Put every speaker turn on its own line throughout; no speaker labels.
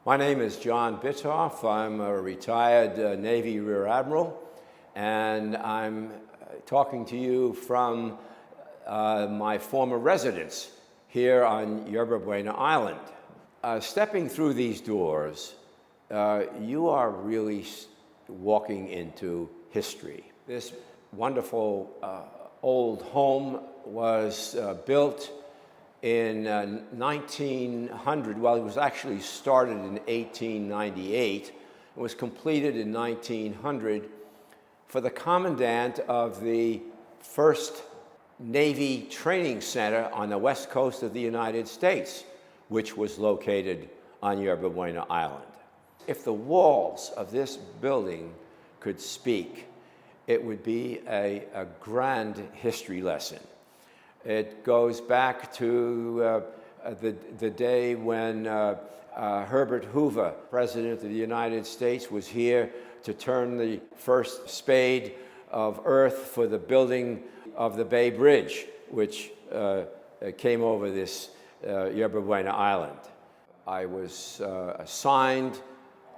My name is John Bitoff. I'm a retired Navy Rear Admiral, and I'm talking to you from my former residence here on Yerba, Buena Island. Stepping through these doors, you are really walking into history. This wonderful old home was built in 1900, well, it was actually started in 1898, and was completed in 1900 for the commandant of the first Navy Training Center on the west coast of the United States, which was located on Yerba, Buena Island. If the walls of this building could speak, it would be a grand history lesson. It goes back to the day when Herbert Hoover, President of the United States, was here to turn the first spade of earth for the building of the Bay Bridge, which came over this Yerba Buena Island. I was assigned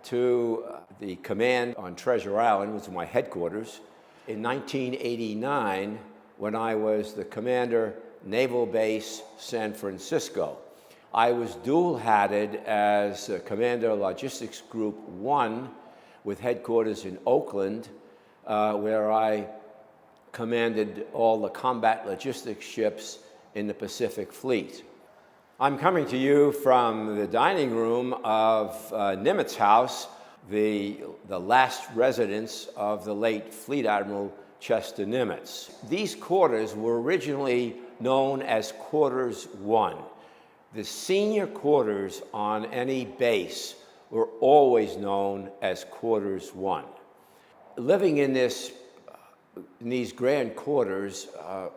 to the command on Treasure Island, which was my headquarters, in 1989, when I was the commander, Naval Base San Francisco. I was dual-hatted as Commander Logistics Group 1 with headquarters in Oakland, where I commanded all the combat logistics ships in the Pacific Fleet. I'm coming to you from the dining room of Nimitz House, the last residence of the late Fleet Admiral Chester Nimitz. These quarters were originally known as Quarters 1. The senior quarters on any base were always known as Quarters 1. Living in these grand quarters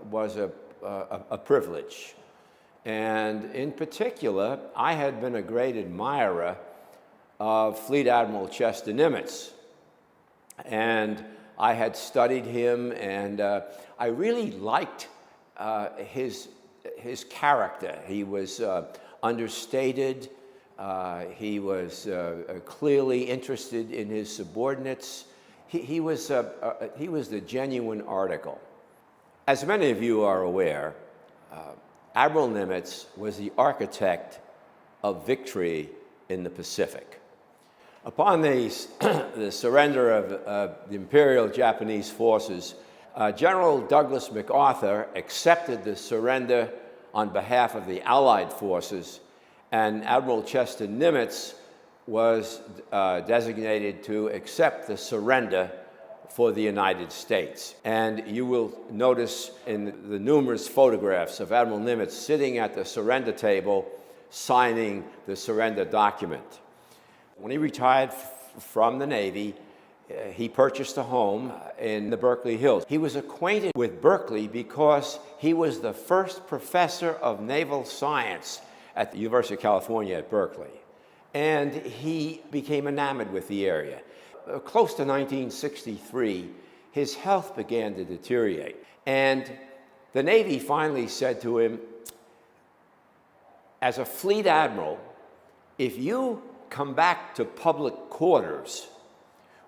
was a privilege. And in particular, I had been a great admirer of Fleet Admiral Chester Nimitz. And I had studied him, and I really liked his character. He was understated. He was clearly interested in his subordinates. He was the genuine article. As many of you are aware, Admiral Nimitz was the architect of victory in the Pacific. Upon the surrender of the Imperial Japanese forces, General Douglas MacArthur accepted the surrender on behalf of the Allied forces, and Admiral Chester Nimitz was designated to accept the surrender for the United States. And you will notice in the numerous photographs of Admiral Nimitz sitting at the surrender table signing the surrender document. When he retired from the Navy, he purchased a home in the Berkeley Hills. He was acquainted with Berkeley because he was the first professor of naval science at the University of California at Berkeley. And he became enamored with the area. Close to 1963, his health began to deteriorate. And the Navy finally said to him, as a fleet admiral, if you come back to public quarters,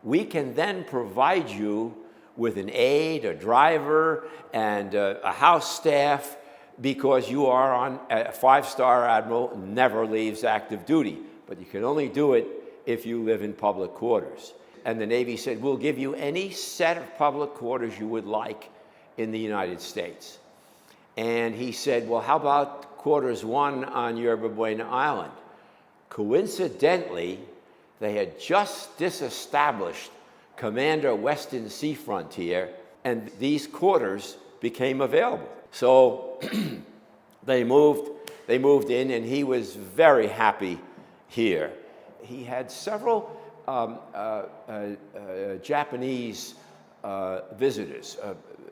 we can then provide you with an aide, a driver, and a house staff, because you are on a five-star admiral, never leaves active duty. But you can only do it if you live in public quarters. And the Navy said, we'll give you any set of public quarters you would like in the United States. And he said, well, how about Quarters 1 on Yerba Buena Island? Coincidentally, they had just disestablished Commander Western Sea Frontier, and these quarters became available. So they moved in, and he was very happy here. He had several Japanese visitors.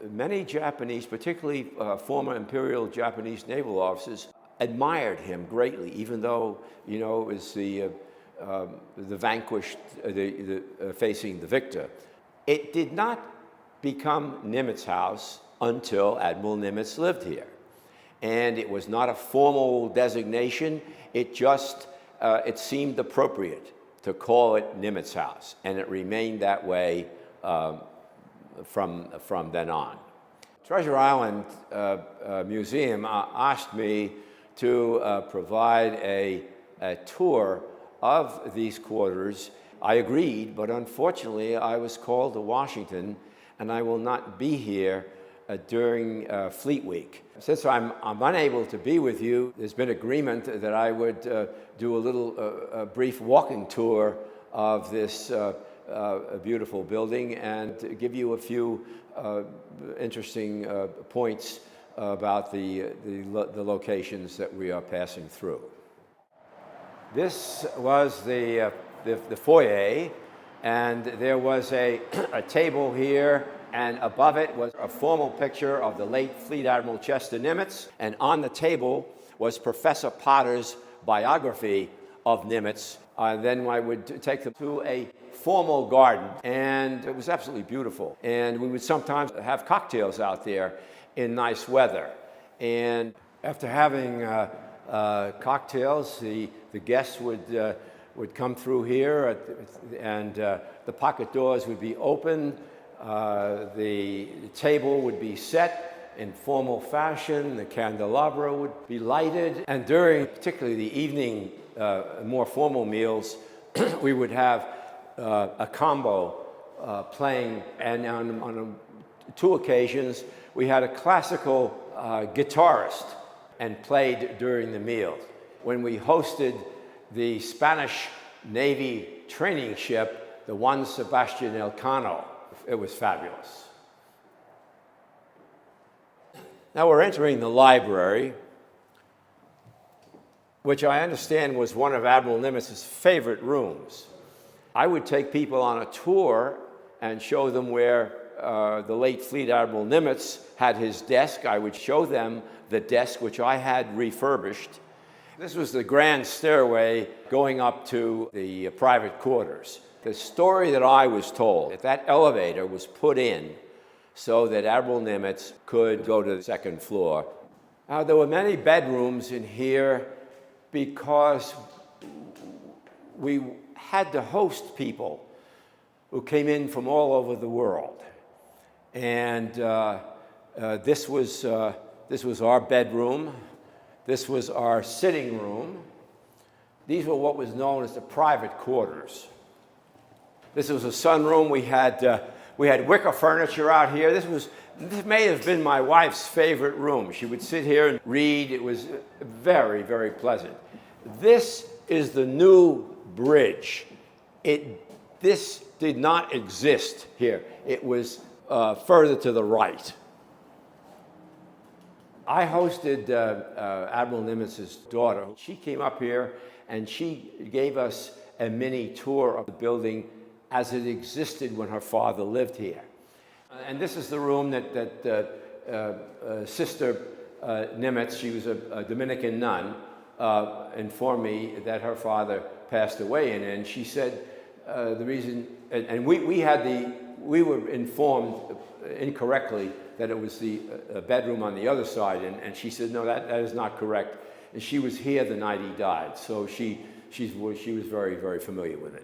Many Japanese, particularly former Imperial Japanese naval officers, admired him greatly, even though, you know, it was the vanquished facing the victor. It did not become Nimitz House until Admiral Nimitz lived here. And it was not a formal designation. It just it seemed appropriate to call it Nimitz House, and it remained that way from then on. Treasure Island Museum asked me to provide a tour of these quarters. I agreed, but unfortunately I was called to Washington and I will not be here during Fleet Week. Since I'm unable to be with you, there's been agreement that I would do a little brief walking tour of this beautiful building and give you a few interesting points about the locations that we are passing through. This was the foyer, and there was a table here, and above it was a formal picture of the late Fleet Admiral Chester Nimitz, and on the table was Professor Potter's biography of Nimitz. Then I would take them to a formal garden, and it was absolutely beautiful. And we would sometimes have cocktails out there in nice weather. And after having cocktails, the guests would come through here, and the pocket doors would be open. The table would be set in formal fashion. The candelabra would be lighted. And during particularly the evening, more formal meals, we would have a combo playing. And on two occasions, we had a classical guitarist and played during the meal. When we hosted the Spanish Navy training ship, the Juan Sebastian Elcano, it was fabulous. Now we're entering the library, which I understand was one of Admiral Nimitz's favorite rooms. I would take people on a tour and show them where the late Fleet Admiral Nimitz had his desk. I would show them the desk which I had refurbished. This was the grand stairway going up to the private quarters. The story that I was told, that elevator was put in so that Admiral Nimitz could go to the second floor. Now, there were many bedrooms in here because we had to host people who came in from all over the world. And this was our bedroom. This was our sitting room. These were what was known as the private quarters. This was a sunroom. We had wicker furniture out here. This may have been my wife's favorite room. She would sit here and read. It was very, very pleasant. This is the new bridge. This did not exist here. It was further to the right. I hosted Admiral Nimitz's daughter. She came up here and she gave us a mini tour of the building as it existed when her father lived here. And this is the room that Sister Nimitz, she was a Dominican nun, informed me that her father passed away in. And she said the reason, and we were informed incorrectly that it was the bedroom on the other side, and she said, no, that is not correct. And she was here the night he died, so she was very, very familiar with it.